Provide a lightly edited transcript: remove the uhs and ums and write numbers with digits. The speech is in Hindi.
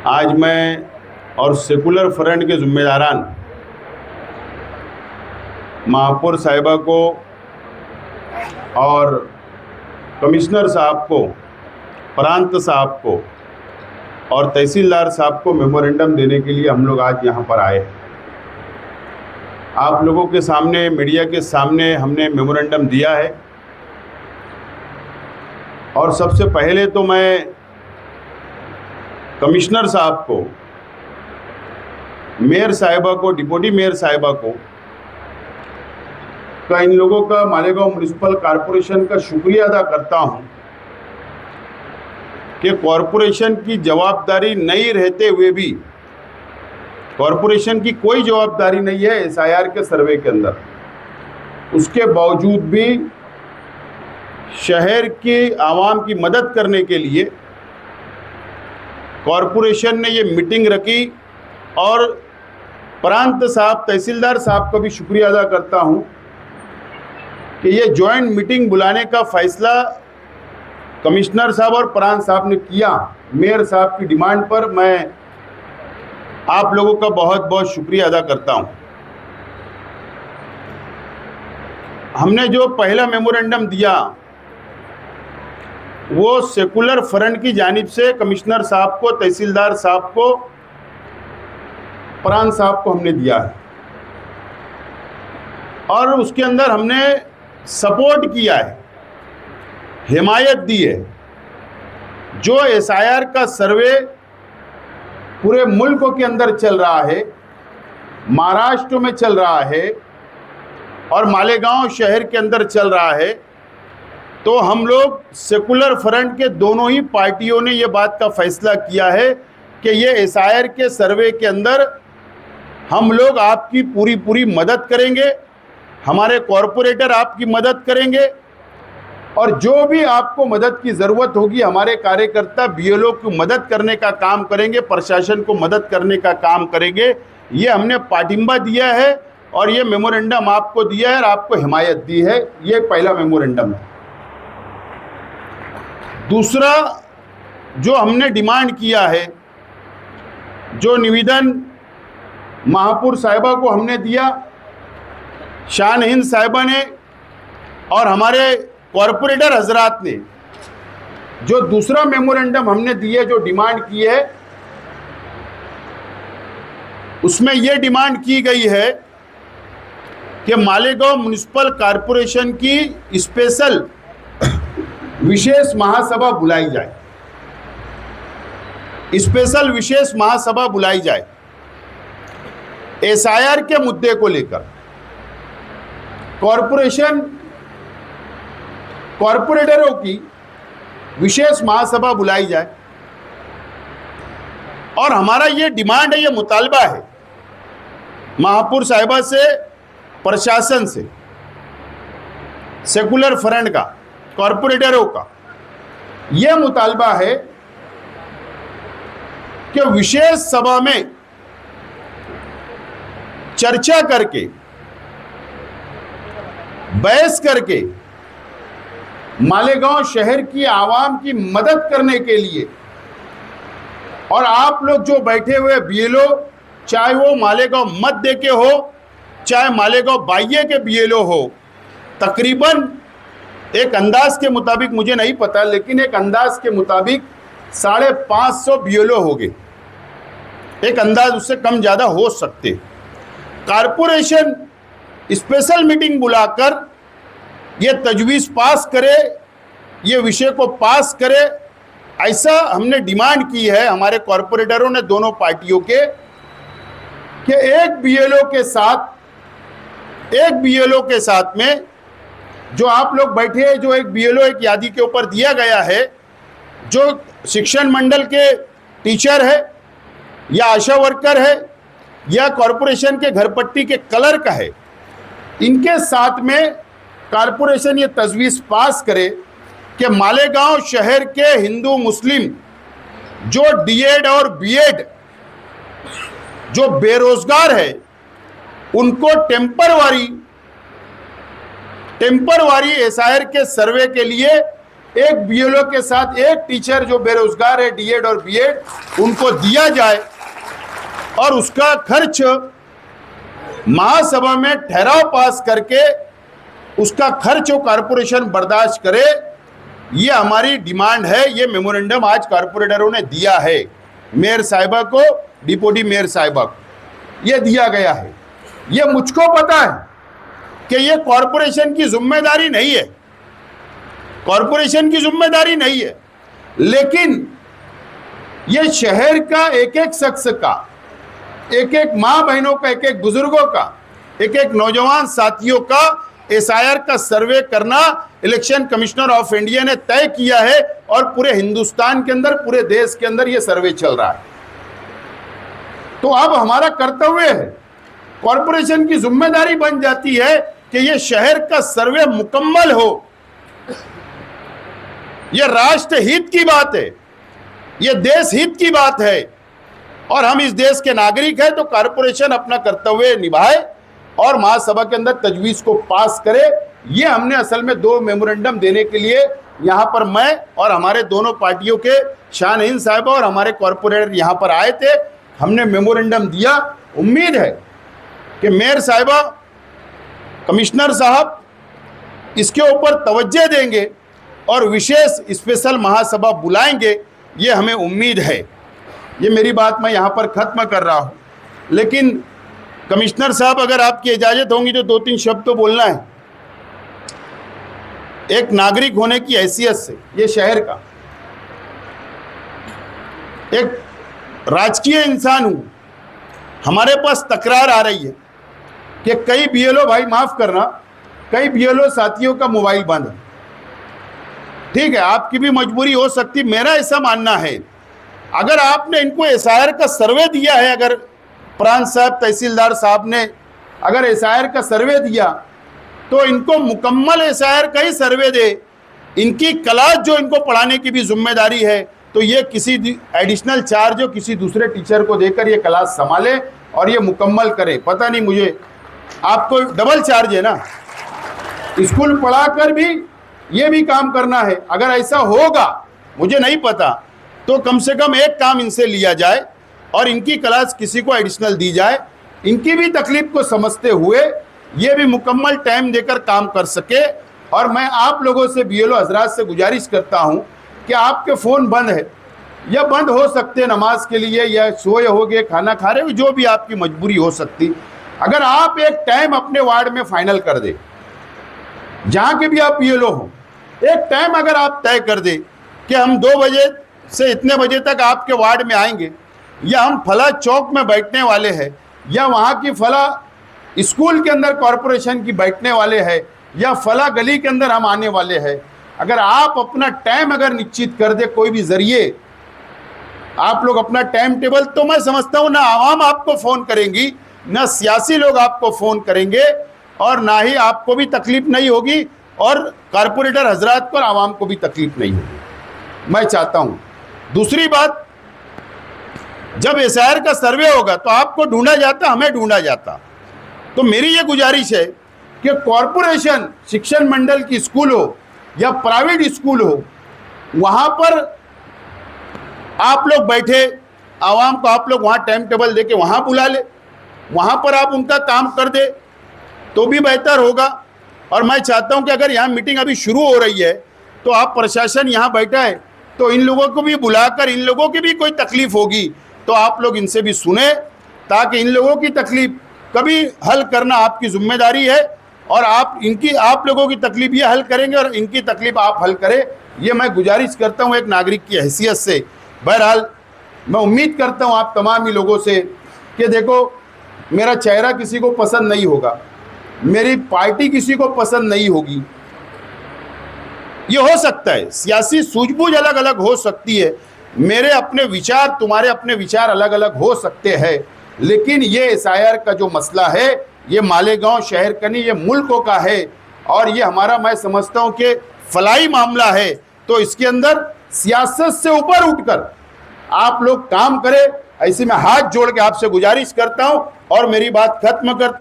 आज मैं और सेकुलर फ्रंट के ज़िम्मेदारान महापौर साहिबा को और कमिश्नर साहब को, प्रांत साहब को और तहसीलदार साहब को मेमोरेंडम देने के लिए हम लोग आज यहाँ पर आए। आप लोगों के सामने, मीडिया के सामने हमने मेमोरेंडम दिया है। और सबसे पहले तो मैं कमिश्नर साहब को, मेयर साहिबा को, डिप्टी मेयर साहिबा को इन लोगों का, मालेगांव म्युनिसिपल कॉरपोरेशन का शुक्रिया अदा करता हूं कि कॉरपोरेशन की जवाबदारी नहीं रहते हुए भी, कॉरपोरेशन की कोई जवाबदारी नहीं है एसआईआर के सर्वे के अंदर, उसके बावजूद भी शहर के आवाम की मदद करने के लिए कॉरपोरेशन ने ये मीटिंग रखी। और प्रांत साहब, तहसीलदार साहब का भी शुक्रिया अदा करता हूं कि ये जॉइंट मीटिंग बुलाने का फैसला कमिश्नर साहब और प्रांत साहब ने किया। मेयर साहब की डिमांड पर मैं आप लोगों का बहुत बहुत शुक्रिया अदा करता हूं। हमने जो पहला मेमोरेंडम दिया वो सेकुलर फ्रंट की जानिब से कमिश्नर साहब को, तहसीलदार साहब को, प्रांत साहब को हमने दिया है और उसके अंदर हमने सपोर्ट किया है, हिमायत दी है। जो एसआईआर का सर्वे पूरे मुल्क के अंदर चल रहा है, महाराष्ट्र में चल रहा है और मालेगांव शहर के अंदर चल रहा है, तो हम लोग सेकुलर फ्रंट के दोनों ही पार्टियों ने ये बात का फैसला किया है कि ये एसआईआर के सर्वे के अंदर हम लोग आपकी पूरी मदद करेंगे, हमारे कॉरपोरेटर आपकी मदद करेंगे और जो भी आपको मदद की ज़रूरत होगी हमारे कार्यकर्ता बीएलओ की मदद करने का काम करेंगे, प्रशासन को मदद करने का काम करेंगे। ये हमने पाटिंबा दिया है और ये मेमोरेंडम आपको दिया है और आपको हिमायत दी है। ये पहला मेमोरेंडम है। दूसरा जो हमने डिमांड किया है, जो निवेदन महापौर साहिबा को हमने दिया, शान हिंद साहिबा ने और हमारे कॉरपोरेटर हजरात ने, जो दूसरा मेमोरेंडम हमने दिया, जो डिमांड की है, उसमें यह डिमांड की गई है कि मालेगांव म्युनिसिपल कॉरपोरेशन की स्पेशल विशेष महासभा बुलाई जाए, स्पेशल विशेष महासभा बुलाई जाए एसआईआर के मुद्दे को लेकर। कॉरपोरेटरों की विशेष महासभा बुलाई जाए और हमारा ये डिमांड है, ये मुतालबा है महापौर साहिबा से, प्रशासन से, सेकुलर फ्रंट का, कॉरपोरेटरों का। यह मुतालबा है कि विशेष सभा में चर्चा करके, बहस करके मालेगांव शहर की आवाम की मदद करने के लिए, और आप लोग जो बैठे हुए बीएलओ, चाहे वो मालेगांव मध्य के हो, चाहे मालेगांव बाह्य के बीएलओ हो, तकरीबन एक अंदाज के मुताबिक, मुझे नहीं पता, लेकिन एक अंदाज के मुताबिक 550 बीएलओ हो गए। एक अंदाज, उससे कम ज़्यादा हो सकते। कॉरपोरेशन स्पेशल मीटिंग बुलाकर ये तजवीज़ पास करे, ये विषय को पास करे, ऐसा हमने डिमांड की है हमारे कॉरपोरेटरों ने, दोनों पार्टियों के, कि एक बीएलओ के साथ में जो आप लोग बैठे हैं, जो एक बीएलओ एक यादी के ऊपर दिया गया है, जो शिक्षण मंडल के टीचर है या आशा वर्कर है या कॉरपोरेशन के घर पट्टी के क्लर्क है, इनके साथ में कॉरपोरेशन ये तजवीज़ पास करे कि मालेगांव शहर के हिंदू मुस्लिम जो डीएड और बीएड जो बेरोजगार है, उनको टेम्परवारी एसआईआर के सर्वे के लिए एक बीएलओ के साथ एक टीचर जो बेरोजगार है डीएड और बीएड, उनको दिया जाए और उसका खर्च महासभा में ठहराव पास करके उसका खर्च वो कारपोरेशन बर्दाश्त करे। ये हमारी डिमांड है। ये मेमोरेंडम आज कारपोरेटरों ने दिया है, मेयर साहिबा को, डिप्टी मेयर साहिबा को ये दिया गया है। ये मुझको पता है कि ये कॉरपोरेशन की जिम्मेदारी नहीं है, कॉरपोरेशन की जिम्मेदारी नहीं है, लेकिन ये शहर का एक एक शख्स का, एक एक माँ बहनों का, एक एक बुजुर्गों का, एक एक नौजवान साथियों का एसआईआर का सर्वे करना इलेक्शन कमिश्नर ऑफ इंडिया ने तय किया है और पूरे हिंदुस्तान के अंदर, पूरे देश के अंदर ये सर्वे चल रहा है। तो अब हमारा कर्तव्य है, कॉरपोरेशन की जिम्मेदारी बन जाती है कि ये शहर का सर्वे मुकम्मल हो। ये राष्ट्र हित की बात है, ये देश हित की बात है और हम इस देश के नागरिक हैं, तो कॉरपोरेशन अपना कर्तव्य निभाए और महासभा के अंदर तजवीज़ को पास करे। ये हमने असल में 2 मेमोरेंडम देने के लिए यहाँ पर मैं और हमारे दोनों पार्टियों के शान-ए-हिंद साहिबा और हमारे कॉरपोरेटर यहाँ पर आए थे। हमने मेमोरेंडम दिया। उम्मीद है कि मेयर साहिबा, कमिश्नर साहब इसके ऊपर तवज्जो देंगे और विशेष स्पेशल महासभा बुलाएंगे, ये हमें उम्मीद है। ये मेरी बात मैं यहाँ पर ख़त्म कर रहा हूँ, लेकिन कमिश्नर साहब अगर आपकी इजाज़त होंगी तो 2-3 शब्द तो बोलना है। एक नागरिक होने की हैसियत से, ये शहर का एक राजकीय इंसान हूँ, हमारे पास तकरार आ रही है कि कई बीएलओ, भाई माफ़ करना, कई बीएलओ साथियों का मोबाइल बंद है। ठीक है, आपकी भी मजबूरी हो सकती, मेरा ऐसा मानना है अगर आपने इनको एसआईआर का सर्वे दिया है, अगर प्रांत साहब, तहसीलदार साहब ने अगर एसआईआर का सर्वे दिया तो इनको मुकम्मल एसआईआर का ही सर्वे दे। इनकी क्लास जो इनको पढ़ाने की भी जिम्मेदारी है, तो ये किसी एडिशनल चार्ज हो किसी दूसरे टीचर को देकर ये क्लास संभाले और ये मुकम्मल करे। पता नहीं, मुझे आपको डबल चार्ज है ना, स्कूल पढ़ाकर भी ये भी काम करना है। अगर ऐसा होगा, मुझे नहीं पता, तो कम से कम एक काम इनसे लिया जाए और इनकी क्लास किसी को एडिशनल दी जाए, इनकी भी तकलीफ को समझते हुए ये भी मुकम्मल टाइम देकर काम कर सके। और मैं आप लोगों से, बीएलओ हजरात से गुजारिश करता हूं कि आपके फ़ोन बंद है या बंद हो सकते हैं नमाज के लिए, या सोए होगे, खाना खा रहे हो, जो भी आपकी मजबूरी हो सकती, अगर आप एक टाइम अपने वार्ड में फाइनल कर दे, जहाँ के भी आप बीएलओ हो, एक टाइम अगर आप तय कर दे कि हम 2 बजे से इतने बजे तक आपके वार्ड में आएंगे, या हम फला चौक में बैठने वाले हैं, या वहाँ की फला स्कूल के अंदर कॉरपोरेशन की बैठने वाले हैं, या फला गली के अंदर हम आने वाले हैं, अगर आप अपना टाइम अगर निश्चित कर दे, कोई भी जरिए आप लोग अपना टाइम टेबल, तो मैं समझता हूँ ना आवाम आपको फ़ोन करेंगी, ना सियासी लोग आपको फ़ोन करेंगे, और ना ही आपको भी तकलीफ़ नहीं होगी और कारपोरेटर हजरात को और आवाम को भी तकलीफ़ नहीं होगी। मैं चाहता हूँ दूसरी बात, जब एसआईआर का सर्वे होगा तो आपको ढूंढा जाता, हमें ढूंढा जाता, तो मेरी ये गुजारिश है कि कॉरपोरेशन शिक्षण मंडल की स्कूल हो या प्राइवेट स्कूल हो, वहाँ पर आप लोग बैठे, आवाम को आप लोग वहाँ टाइम टेबल दे के वहाँ बुला ले, वहाँ पर आप उनका काम कर दे तो भी बेहतर होगा। और मैं चाहता हूँ कि अगर यहाँ मीटिंग अभी शुरू हो रही है तो आप प्रशासन यहाँ बैठा है, तो इन लोगों को भी बुलाकर, इन लोगों की भी कोई तकलीफ़ होगी तो आप लोग इनसे भी सुने, ताकि इन लोगों की तकलीफ़ कभी हल करना आपकी जिम्मेदारी है और आप लोगों की तकलीफ़ ये हल करेंगे और इनकी तकलीफ़ आप हल करें। ये मैं गुजारिश करता हूँ एक नागरिक की हैसियत से। बहरहाल मैं उम्मीद करता हूँ आप तमाम ही लोगों से कि देखो, मेरा चेहरा किसी को पसंद नहीं होगा, मेरी पार्टी किसी को पसंद नहीं होगी, ये हो सकता है, सियासी सूझबूझ अलग अलग हो सकती है, मेरे अपने विचार, तुम्हारे अपने विचार अलग अलग हो सकते हैं, लेकिन ये एसआईआर का जो मसला है, ये मालेगांव शहर का नहीं, ये मुल्कों का है और ये हमारा, मैं समझता हूँ कि फलाई मामला है। तो इसके अंदर सियासत से ऊपर उठकर आप लोग काम करें, ऐसे में हाथ जोड़ के आपसे गुजारिश करता हूँ और मेरी बात खत्म करता हूँ।